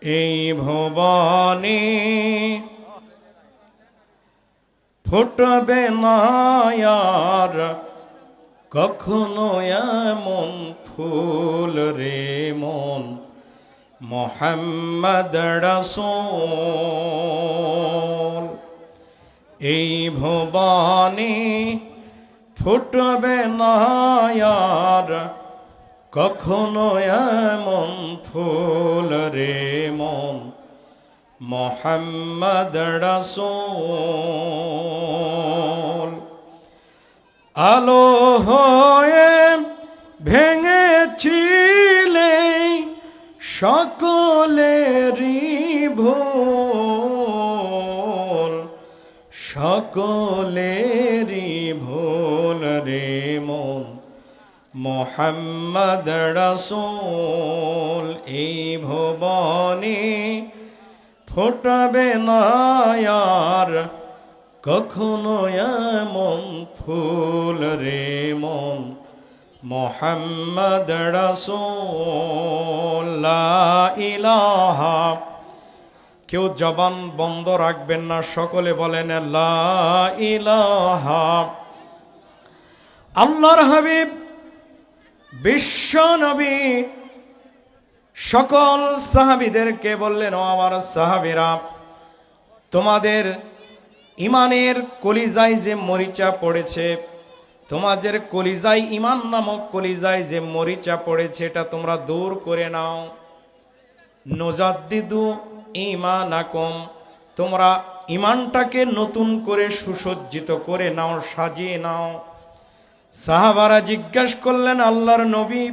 এই ভুবনে ফুটবে না আর কখনো এমন ফুল রে মন মুহাম্মদ রাসূল। এই ভুবনে ফুটবে না আর কখনো এমন ফুল রে মন মুহাম্মদ রাসূল। আলো হয়ে ভেঙেছিলে সকলেরই ভুল, সকলেরই ভুল রে মন মুহাম্মদ রাসূল। এই ভুবনে ফুটবে না আর কখনো এমন ফুল রে মন মুহাম্মদ রাসূল। লা ইলাহা, কেউ জবান বন্ধ রাখবেন না, সকলে বলেন লা ইলাহা। আল্লাহর হাবিব বিশ্ব নবী সকল সাহাবীদেরকে বললেন, ও আমার সাহাবীরা, তোমাদের ইমানের কলিজায় যে মরিচা পড়েছে, তোমাদের কলিজায় ইমান নামক কলিজায় যে মরিচা পড়েছে, এটা তোমরা দূর করে নাও। নুজাদ্দিদু ঈমানাকুম, তোমরা ইমানটাকে নতুন করে সুসজ্জিত করে নাও, সাজিয়ে নাও। সাহাবারা জিজ্ঞাসা করলেন, আল্লাহর নবী,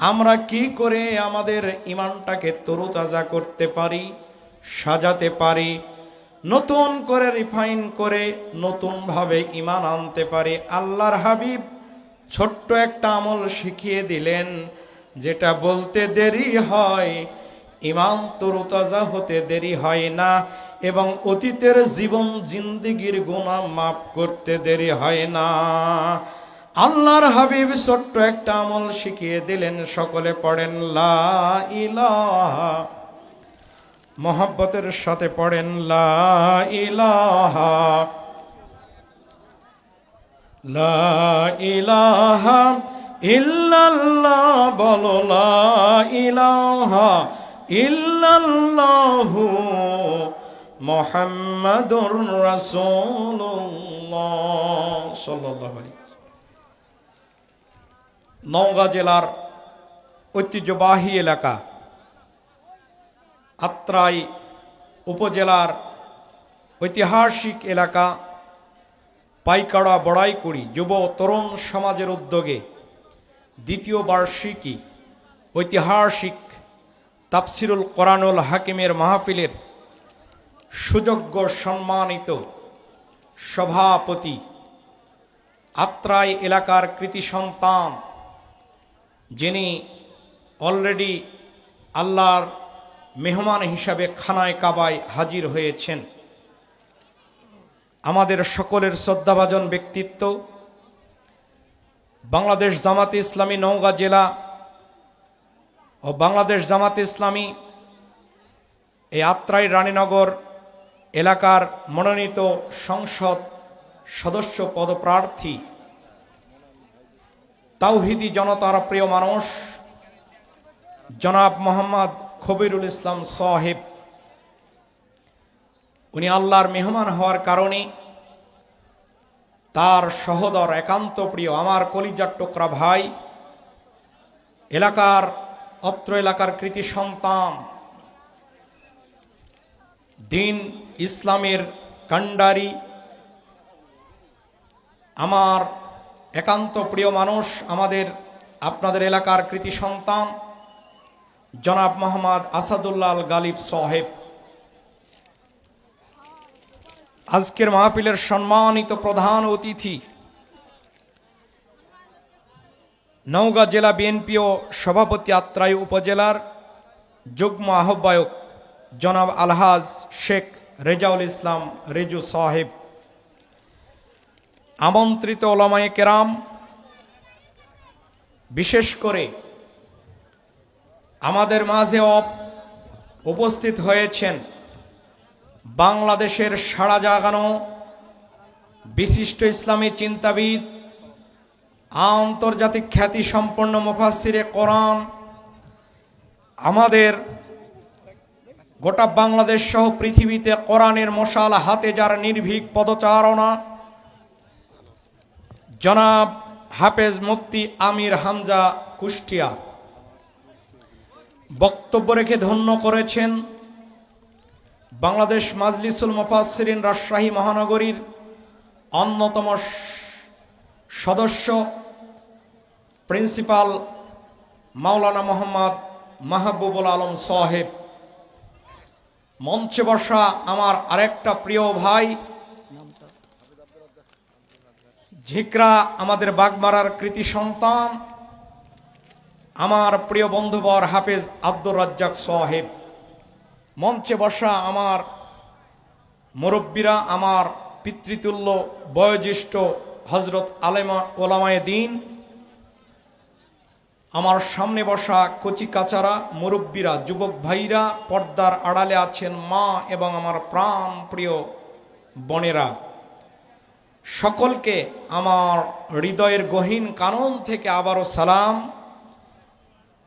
আমরা কি করে আমাদের ইমানটাকে তরুতাজা করতে পারি, সাজাতে পারি, নতুন করে রিফাইন করে নতুনভাবে ইমান আনতে পারি? আল্লাহর হাবিব ছোট্ট একটা আমল শিখিয়ে দিলেন, যেটা বলতে দেরি হয়, ইমান তরুতাজা হতে দেরি হয় না, এবং অতীতের জীবন জিন্দিগির গুনাহ মাফ করতে দেরি হয় না। আল্লাহর হাবিব ছোট্ট একটা আমল শিখিয়ে দিলেন, সকলে পড়েন লা ইলাহা। মোহাব্বতের সাথে পড়েন লা ইলাহা, লা ইলাহা ইল্লাল্লাহ, বলো লা ইলাহা ইল্লাল্লাহু মুহাম্মাদুর রাসূলুল্লাহ সাল্লাল্লাহু আলাইহি। নওগাঁ জেলার ঐতিহ্যবাহী এলাকা আত্রাই উপজেলার ঐতিহাসিক এলাকা পাইকাড়া বড়াইকুড়ি যুব তরুণ সমাজের উদ্যোগে দ্বিতীয় বার্ষিকী ঐতিহাসিক তাফসিরুল কোরআনুল হাকিমের মাহফিলের সুযোগ্য সম্মানিত সভাপতি, আত্রাই এলাকার কৃতি সন্তান, যিনি অলরেডি আল্লাহর মেহমান হিসাবে খানায় কাবায় হাজির হয়েছেন, আমাদের সকলের শ্রদ্ধাভাজন ব্যক্তিত্ব, বাংলাদেশ জামাতে ইসলামী নওগাঁ জেলা ও বাংলাদেশ জামাতে ইসলামী এই আত্রাই রানীনগর এলাকার মনোনীত সংসদ সদস্য পদপ্রার্থী, তাওহিদি জনতার প্রিয় মানুষ জনাব মোহাম্মদ খবিরুল ইসলাম সাহেব। উনি আল্লাহর মেহমান হওয়ার কারণে তার সহোদর, একান্ত প্রিয়, আমার কলিজার টুকরা ভাই, এলাকার অত্র এলাকার কৃতি সন্তান, দিন ইসলামের কান্ডারি, আমার একান্ত প্রিয় মানুষ, আমাদের আপনাদের এলাকার কৃতি সন্তান জনাব মোহাম্মদ আসাদুল্লাহ আল গালিব সাহেব। আজকের মাহফিলের সম্মানিত প্রধান অতিথি নওগাঁ জেলা বিএনপি ও সভাপতি আত্রাই উপজেলার যুগ্ম আহ্বায়ক জনাব আলহাজ শেখ রেজাউল ইসলাম রেজু সাহেব, আমন্ত্রিত ওলামায়ে কেরাম, বিশেষ করে আমাদের মাঝে উপস্থিত হয়েছেন বাংলাদেশের সাড়া জাগানো বিশিষ্ট ইসলামী চিন্তাবিদ, আন্তর্জাতিক খ্যাতি সম্পন্ন মুফাসসিরে কোরআন, আমাদের গোটা বাংলাদেশ সহ পৃথিবীতে কোরআনের মশাল হাতে যার নির্ভীক পদচারণা, জনাব হাফেজ মুফতি আমির হামজা কুষ্টিয়া বক্তব্য রেখে ধন্য করেছেন বাংলাদেশ মাজলিসুল মুফাসসিরিন রাজশাহী মহানগরীর অন্যতম সদস্য প্রিন্সিপাল মাওলানা মোহাম্মদ মাহবুবুল আলম সাহেব। মঞ্চে বসা আমার আরেকটা প্রিয় ভাই, ঝিকরা আমাদের বাগমারার কৃতি সন্তান, আমার প্রিয় বন্ধুবর হাফেজ আব্দুর রাজ্জাক সাহেব। মঞ্চে বসা আমার মুরব্বীরা, আমার পিতৃতুল্য বয়োজ্যেষ্ঠ হজরত আলেমা ওলামায়ে দ্বীন, আমার সামনে বসা কচি কাচারা মুরব্বীরা, যুবক ভাইরা, পর্দার আড়ালে আছেন মা এবং আমার প্রাণ প্রিয় বোনেরা, সকলকে আমার হৃদয়ের গহীন কানন থেকে আবারও সালাম,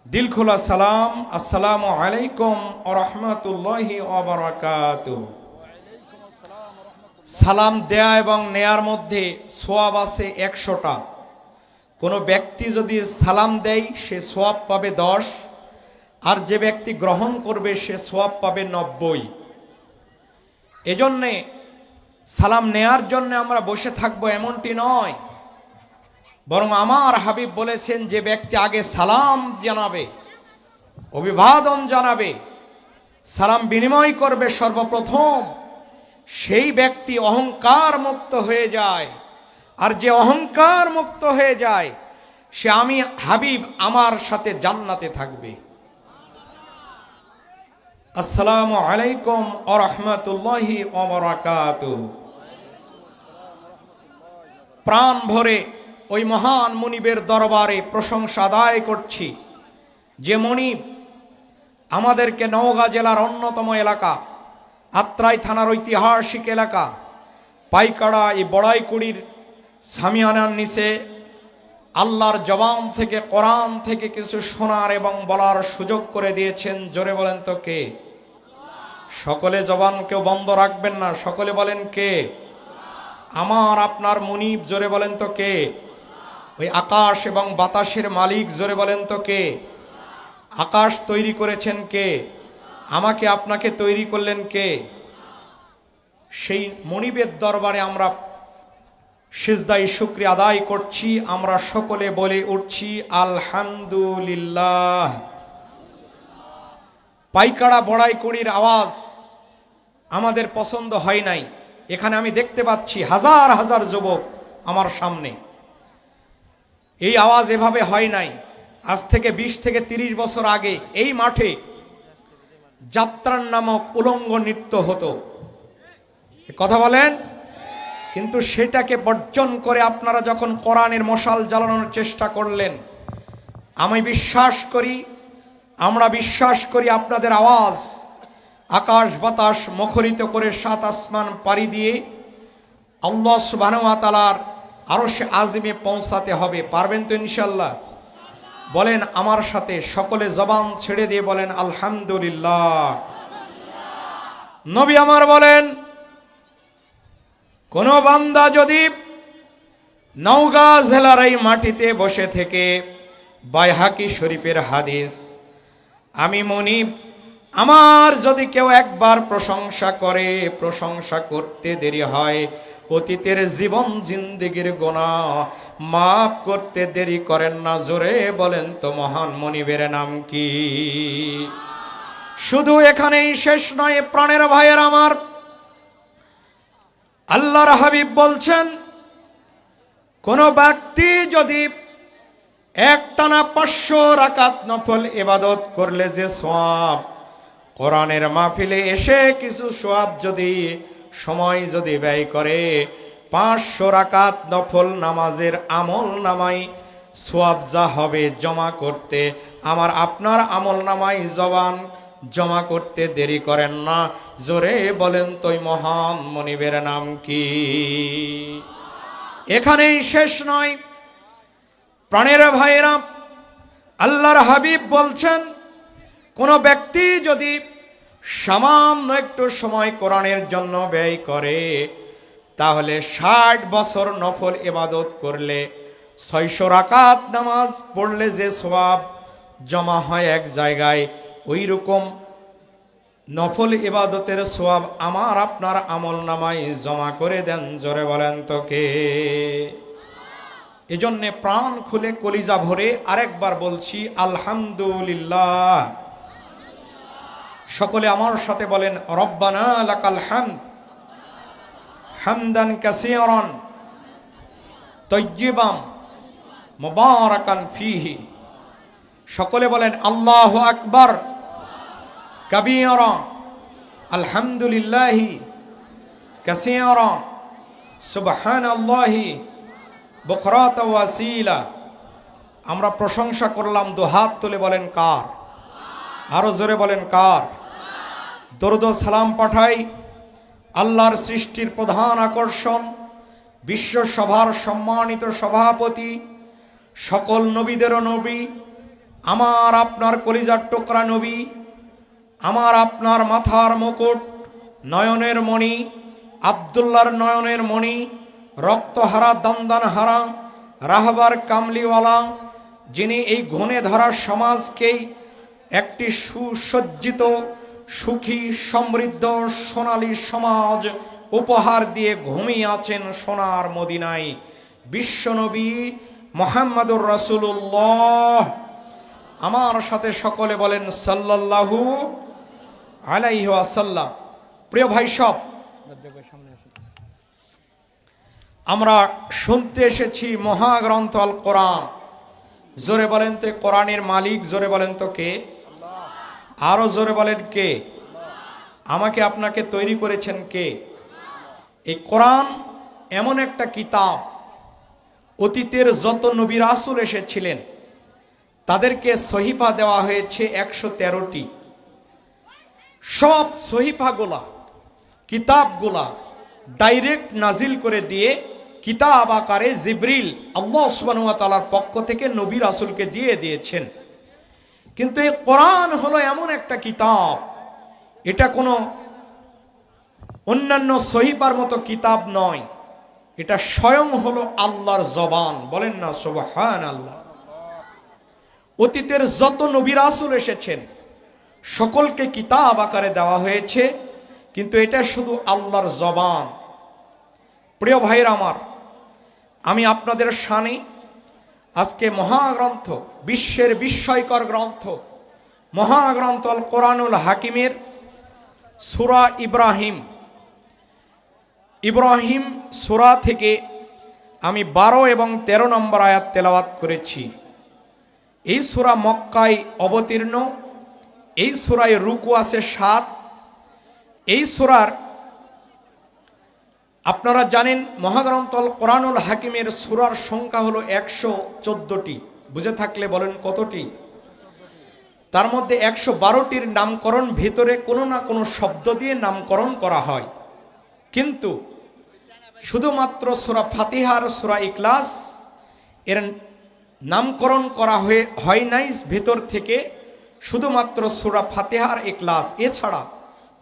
দিলখোলা সালাম। আসসালামু আলাইকুম ওয়া রাহমাতুল্লাহি ওয়া বারাকাতুহু। সালাম দেয়া এবং নেয়ার মধ্যে সওয়াব আছে 100টা। কোনো ব্যক্তি যদি সালাম দেয় সে সওয়াব পাবে 10, আর যে ব্যক্তি গ্রহণ করবে সে সওয়াব পাবে 90। এজন্যে সালাম নেয়ার জন্য আমরা বসে থাকবো এমনটি নয়, বরং আমার হাবিব বলেছেন যে ব্যক্তি আগে সালাম জানাবে, অভিবাদন জানাবে, সালাম বিনিময় করবে সর্বপ্রথম, সেই ব্যক্তি অহংকার মুক্ত হয়ে যায়। আর যে অহংকার মুক্ত হয়ে যায় সে আমি হাবিব আমার সাথে জান্নাতে থাকবে। আসসালামু আলাইকুম ওয়া রাহমাতুল্লাহি ওয়া বারাকাতুহু। প্রাণ ভরে ওই মহান মুনিবের দরবারে প্রশংসা আদায় করছি, যে মুনিব আমাদেরকে নওগাঁ জেলার অন্যতম এলাকা আত্রাই থানার ঐতিহাসিক এলাকা পাইকাড়া এই বড়াইকুড়ির সামিয়ানার নিচে আল্লাহর জবান থেকে, কোরআন থেকে কিছু শোনার এবং বলার সুযোগ করে দিয়েছেন। জোরে বলেন তো কে? সকলে জবান কেউ বন্ধ রাখবেন না, সকলে বলেন কে? আমার আপনার মুনিব। জোরে বলেন তো কে? ওই আকাশ এবং বাতাসের মালিক। জোরে বলেন তো কে? আকাশ তৈরি করেছেন কে? আমাকে আপনাকে তৈরি করলেন কে? সেই মুনিবের দরবারে আমরা সিজদায়ে শুকরিয়া আদায় করছি। আমরা সকলে বলে উঠছি আলহামদুলিল্লাহ। পাইকাড়া বড়াইকুড়ির আওয়াজ আমাদের পছন্দ হয় নাই। এখানে আমি দেখতে পাচ্ছি হাজার হাজার যুবক আমার সামনে। এই আওয়াজ এভাবে হয় নাই। আজ থেকে 20 থেকে 30 বছর আগে এই মাঠে যাত্রার নামক উলঙ্গ নৃত্য হতো। কথা বলেন? কিন্তু সেটাকে বর্জন করে আপনারা যখন কোরআনের মশাল জ্বালানোর চেষ্টা করলেন, আমি বিশ্বাস করি, আমরা বিশ্বাস করি আপনাদের আওয়াজ আকাশ বাতাস মুখরিত করে 7 আসমান পাড়ি দিয়ে আল্লাহ সুবহানাহু ওয়া তাআলার আরশে আযিমে পৌঁছাতে হবে। পারবেন তো ইনশাআল্লাহ? বলেন আমার সাথে, সকলে জবান ছেড়ে দিয়ে বলেন আলহামদুলিল্লাহ। নবী আমার বলেন, কোন বান্দা যদি নওগাঁ জেলার এই মাটিতে বসে থেকে, বাইহাকি শরীফের হাদিস, আমি মুনিব আমার যদি কেউ একবার প্রশংসা করে, প্রশংসা করতে দেরি হয়, অতীতের জীবন জিন্দেগির গুনাহ মাফ করতে দেরি করেন না। জোরে বলেন তো মহান মুনিবের নাম কি? শুধু এখানেই শেষ নয় প্রাণের ভাইয়ের আমার, আল্লাহর হাবিব বলছেন, কোন ব্যক্তি যদি একটানা 500 রাকাত নফল ইবাদত করলে যে সওয়াব, কোরআনের মাহফিলে এসে কিছু সওয়াব যদি সময় যদি ব্যয় করে, 500 রাকাত নফল নামাজের আমল নামাই সওয়াব যা হবে জমা করতে, আমার আপনার আমল নামাই জমা করতে দেরি করেন না। জোরে বলেন তো ওই মহান মনিবের নাম কি? এখানেই শেষ নয় প্রাণের ভাইয়েরা, আল্লাহর হাবিব বলছেন কোন ব্যক্তি যদি সামান্য একটু সময় কোরআনের জন্য ব্যয় করে, তাহলে 60 বছর নফল ইবাদত করলে 600 রাকাত নামাজ পড়লে যে সওয়াব জমা হয় এক জায়গায়, ওই রকম নফল ইবাদতের সওয়াব আমার আপনার আমল নামায় জমা করে দেন। জোরে বলেন তো কে? এজন্যে প্রাণ খুলে কলিজা ভরে আরেকবার বলছি আলহামদুলিল্লাহ। সকলে আমার সাথে বলেন রব্বানা লাকাল হামদ হামদান কাসীরান তাইয়্যিবান মুবারাকান ফীহি। সকলে বলেন আল্লাহু আকবার কাবীরা আলহামদুলিল্লাহি কাসীরা সুবহানাল্লাহি বুকরাতা ওয়া আসীলা। আমরা প্রশংসা করলাম, দুহাত তুলে বলেন কার? আরো জোরে বলেন কার? দরুদ ও সালাম পাঠাই আল্লাহর সৃষ্টির প্রধান আকর্ষণ, বিশ্ব সভার সম্মানিত সভাপতি, সকল নবীদেরও নবী, আমার আপনার কলিজার টুকরা নবী, আমার আপনার মাথার মুকুট, নয়নের মণি, আব্দুল্লাহর নয়নের মণি, রক্তহারা দান্দানহারা রাহবার কামলিওয়ালা, যিনি এই ঘুণে ধরা সমাজকেই একটি সুসজ্জিত সুখী সমৃদ্ধ সোনালী সমাজ উপহার দিয়ে ঘুমিয়ে আছেন সোনার মদিনায়, বিশ্বনবী মুহাম্মদুর রাসূলুল্লাহ। আমার সাথে সকলে বলেন সাল্লাল্লাহু আলাইহি ওয়াসাল্লাম। প্রিয় ভাই সব, আমরা শুনতে এসেছি মহাগ্রন্থ আল কোরআন। জোরে বলেন তো কোরআনের মালিক, জোরে বলেন তো কে? আরো জোরে বলেন কে? আমাকে আপনাকে তৈরি করেছেন কে? এই কোরআন এমন একটা কিতাব, অতীতের যত নবী রাসূল এসেছিলেন তাদেরকে সহিফা দেওয়া হয়েছে 113টি। সব সহিফাগুলা কিতাবগুলা ডাইরেক্ট নাজিল করে দিয়ে কিতাব আকারে জিবরিল আল্লাহ সুবহানাহু ওয়া তাআলার পক্ষ থেকে নবী রাসূলকে দিয়ে দিয়েছেন। কিন্তু এই কোরআন হলো এমন একটা কিতাব, এটা কোনো অন্যান্য সহিফার মতো কিতাব নয়, এটা স্বয়ং হলো আল্লাহর জবান। বলেন না সুবহানাল্লাহ। অতীতের যত নবী রাসূল এসেছেন সকলকে কিতাব আকারে দেওয়া হয়েছে, কিন্তু এটা শুধু আল্লাহর জবান। প্রিয় ভাইয়ের আমার, আমি আপনাদের সামনে আজকে মহাগ্রন্থ, বিশ্বের বিস্ময়কর গ্রন্থ মহাগ্রন্থ আল কোরআনুল হাকিমের সূরা ইব্রাহিম সূরা থেকে আমি 12 এবং 13 নম্বর আয়াত তেলাওয়াত করেছি। এই সূরা মক্কায় অবতীর্ণ, এই সূরায় রুকু আছে 7। এই সূরার আপনারা জানেন মহাগ্রন্থ আল কোরআনুল হাকিমের সূরার সংখ্যা হলো 114টি। বুঝে থাকলে বলেন কতটি? তার মধ্যে 112টির নামকরণ ভিতরে কোনো না কোনো শব্দ দিয়ে নামকরণ করা হয়, কিন্তু শুধুমাত্র সূরা ফাতিহার সূরা ইখলাস এর নামকরণ করা হয় নাই ভিতর থেকে, শুধুমাত্র সূরা ফাতিহার ইখলাস। এছাড়া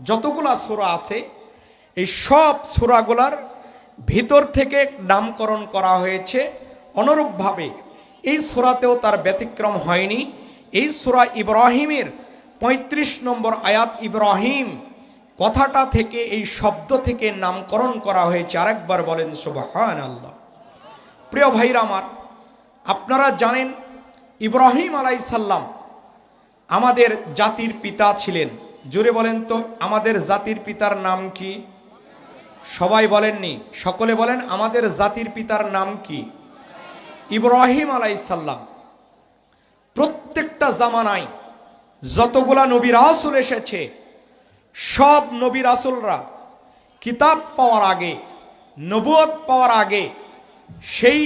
যতগুলা সূরা আছে এই সব সূরাগুলার ভিতর থেকে নামকরণ করা হয়েছে। অনুরূপভাবে এই সূরাতেও তার ব্যতিক্রম হয়নি। এই সূরা ইব্রাহিমের 35 নম্বর আয়াত ইব্রাহিম কথাটা থেকে, এই শব্দ থেকে নামকরণ করা হয়েছে। আরেকবার বলেন সুবহানাল্লাহ। প্রিয় ভাইরা আমার, আপনারা জানেন ইব্রাহিম আলাইহিস সালাম আমাদের জাতির পিতা ছিলেন। জোরে বলেন তো আমাদের জাতির পিতার নাম কি? সবাই বলেননি, সকলে বলেন আমাদের জাতির পিতার নাম কি? ইব্রাহিম আলাইহিস সালাম। প্রত্যেকটা জামানায় যতগুলা নবী রাসূল এসেছে, সব নবী রাসূলরা কিতাব পাওয়ার আগে, নবুয়ত পাওয়ার আগে সেই